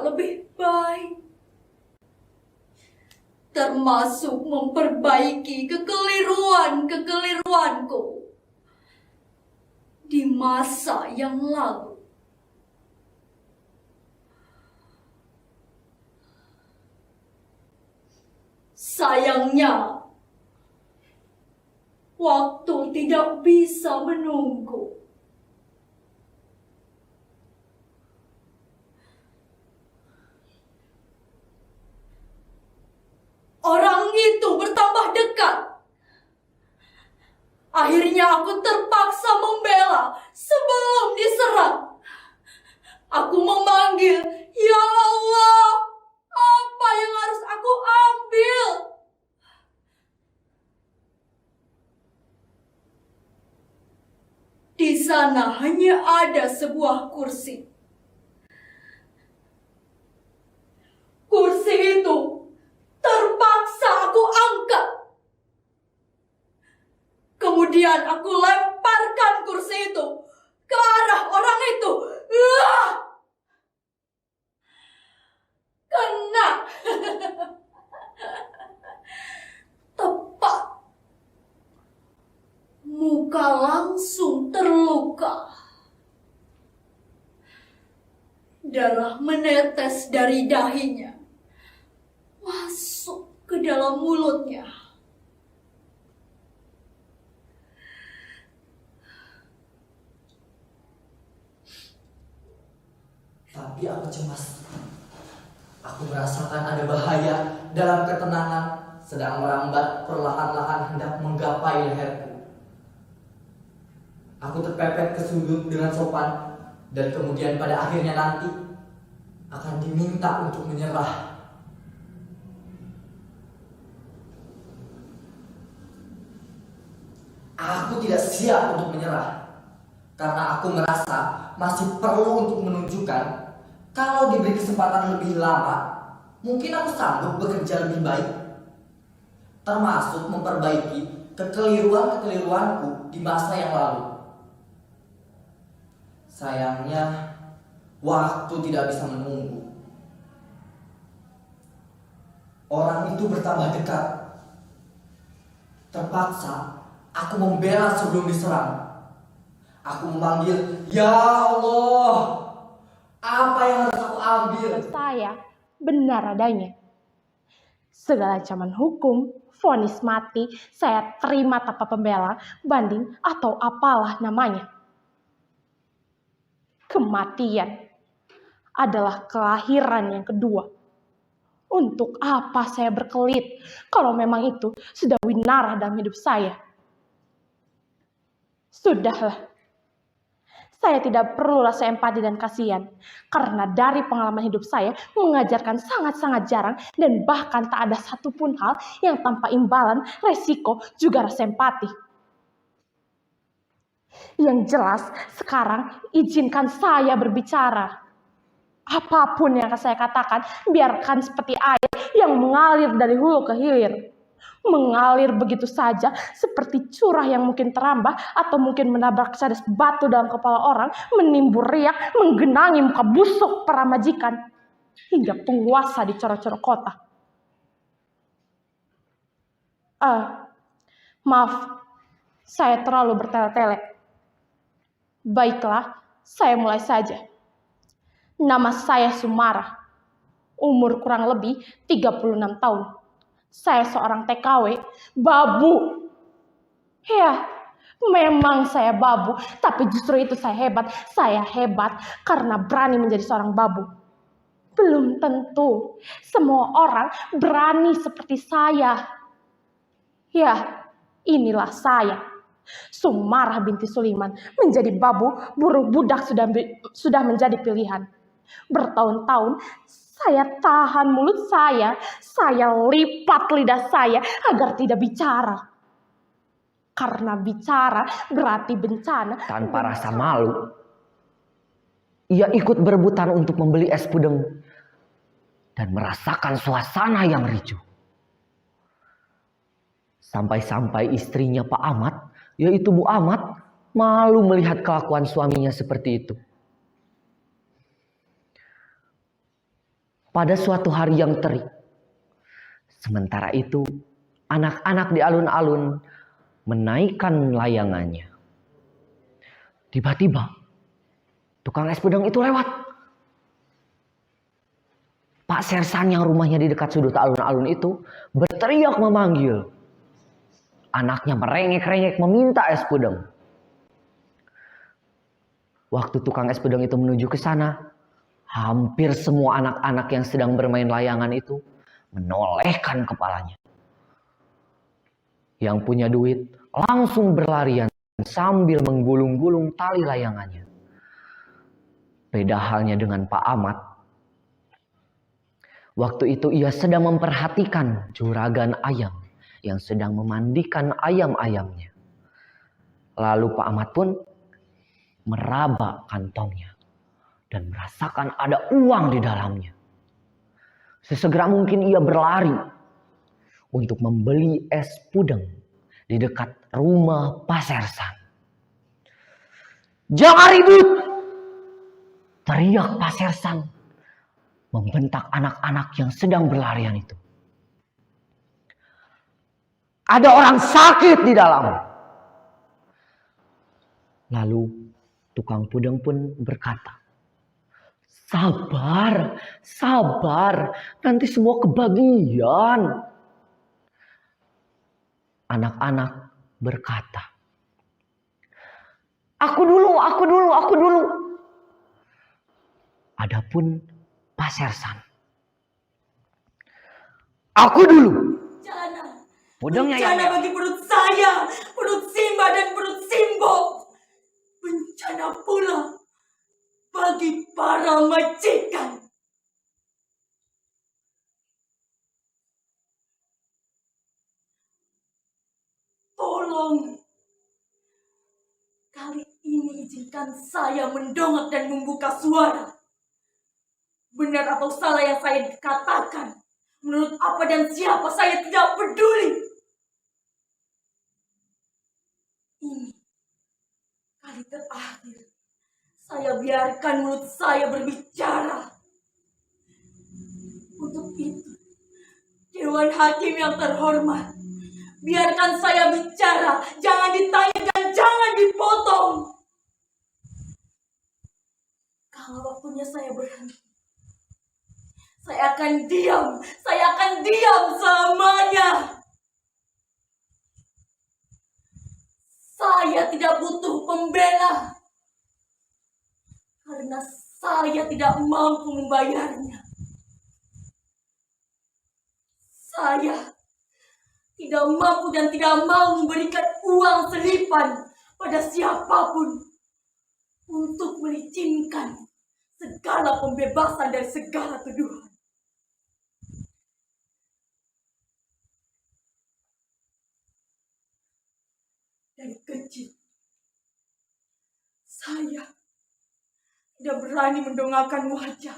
lebih baik, termasuk memperbaiki kekeliruanku di masa yang lalu. Sayangnya, waktu tidak bisa menunggu. Orang itu bertambah dekat. Akhirnya aku terpaksa membela sebelum diserang. Aku memanggil, "Ya Allah, apa yang harus aku ambil?" Di sana hanya ada sebuah kursi. Kursi itu terpaksa aku angkat. Kemudian aku lemparkan kursi itu ke arah orang itu. Kena. Tepat. Muka langsung terluka. Darah menetes dari dahinya, masuk ke dalam mulutnya. Tapi aku cemas. Aku merasakan ada bahaya dalam ketenangan sedang merambat perlahan-lahan hendak menggapai leherku. Aku terpepet ke sudut dengan sopan dan kemudian pada akhirnya nanti akan diminta untuk menyerah. Aku tidak siap untuk menyerah karena aku merasa masih perlu untuk menunjukkan kalau diberi kesempatan lebih lama, mungkin aku sanggup bekerja lebih baik, termasuk memperbaiki kekeliruanku di masa yang lalu. Sayangnya, waktu tidak bisa menunggu. Orang itu bertambah dekat. Terpaksa, aku membela sebelum diserang. Aku memanggil, "Ya Allah, apa yang harus aku ambil?" Saya benar adanya. Segala ancaman hukum, vonis mati, saya terima tanpa pembela, banding, atau apalah namanya. Kematian adalah kelahiran yang kedua. Untuk apa saya berkelit kalau memang itu sudah winarah dalam hidup saya? Sudahlah. Saya tidak perlu rasa empati dan kasihan, karena dari pengalaman hidup saya mengajarkan sangat-sangat jarang dan bahkan tak ada satupun hal yang tanpa imbalan, resiko, juga rasa empati. Yang jelas, sekarang izinkan saya berbicara. Apapun yang akan saya katakan, biarkan seperti air yang mengalir dari hulu ke hilir. Mengalir begitu saja seperti curah yang mungkin terambah atau mungkin menabrak cadas batu dalam kepala orang, menimbul riak, menggenangi muka busuk para majikan hingga penguasa di coro-coro kota. Maaf, saya terlalu bertele-tele. Baiklah, saya mulai saja. Nama saya Sumara, umur kurang lebih 36 tahun. Saya seorang TKW, babu. Ya, memang saya babu, tapi justru itu saya hebat. Saya hebat karena berani menjadi seorang babu. Belum tentu semua orang berani seperti saya. Ya, inilah saya. Sumarah binti Sulaiman. Menjadi babu, buruh budak sudah menjadi pilihan. Bertahun-tahun saya tahan mulut saya lipat lidah saya agar tidak bicara. Karena bicara berarti bencana. Tanpa rasa malu, ia ikut berebutan untuk membeli es pudeng dan merasakan suasana yang ricuh. Sampai-sampai istrinya Pak Ahmad, yaitu Bu Ahmad, malu melihat kelakuan suaminya seperti itu. pada suatu hari yang terik. Sementara itu, anak-anak di alun-alun menaikkan layangannya. Tiba-tiba, tukang es pedang itu lewat. Pak Sersan yang rumahnya di dekat sudut alun-alun itu berteriak memanggil. Anaknya merengek-rengek meminta es pedang. Waktu tukang es pedang itu menuju ke sana, hampir semua anak-anak yang sedang bermain layangan itu menolehkan kepalanya. Yang punya duit langsung berlarian sambil menggulung-gulung tali layangannya. Beda halnya dengan Pak Ahmad. Waktu itu ia sedang memperhatikan juragan ayam yang sedang memandikan ayam-ayamnya. Lalu Pak Ahmad pun meraba kantongnya dan merasakan ada uang di dalamnya. Sesegera mungkin ia berlari untuk membeli es pudeng di dekat rumah Pak Sersan. "Jangan ribut!" teriak Pak Sersan membentak anak-anak yang sedang berlarian itu. "Ada orang sakit di dalam." Lalu tukang pudeng pun berkata, "Sabar, sabar, nanti semua kebagian." Anak-anak berkata, "Aku dulu, aku dulu, aku dulu." Adapun Pak Sersan, "Aku dulu." Bencana. Pudengnya yang Bencana bagi perut saya, perut Simba dan perut Simbo. Bencana pula bagi para majikan. Tolong, kali ini izinkan saya mendongak dan membuka suara. Benar atau salah yang saya katakan, menurut apa dan siapa saya tidak peduli. Ini kali terakhir saya biarkan mulut saya berbicara. Untuk itu, Dewan Hakim yang terhormat, biarkan saya bicara, jangan ditanya dan jangan dipotong. Kalau waktunya saya berhenti, saya akan diam selamanya. Saya tidak butuh pembela, karena saya tidak mampu membayarnya. Saya tidak mampu dan tidak mau memberikan uang selipan pada siapapun untuk melicinkan segala pembebasan dari segala tuduhan. Dari kecil, saya tidak berani mendongakkan wajah.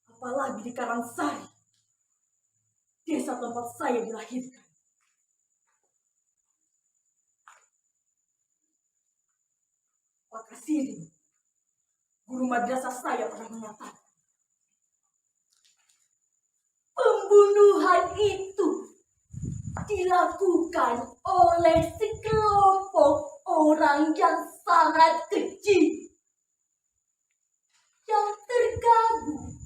Apalagi di Karangsari, desa tempat saya dilahirkan. Pak Kasiri, guru madrasah saya pernah mengatakan, pembunuhan itu dilakukan oleh sekelompok orang yang sangat kecil yang tergabung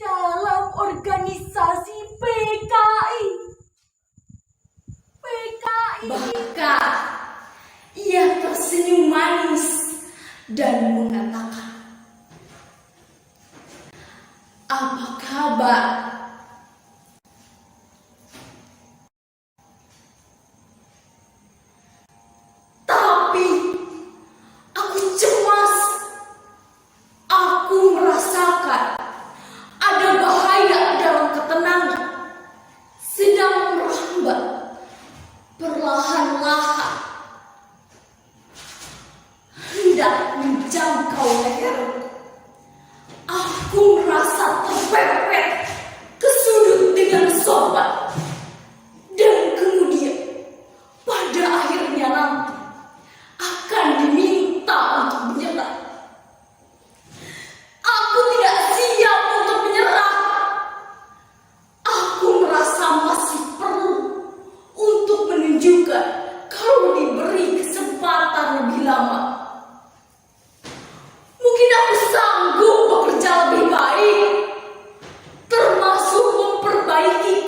dalam organisasi PKI. Bahkan ia tersenyum manis dan mengatakan, "Apa kabar?" Tapi aku cemas. Aku merasakan ada bahaya dalam ketenangan sedang merambat perlahan-lahan hendak menjangkau leherku. Aku merasa terpepet memperbaiki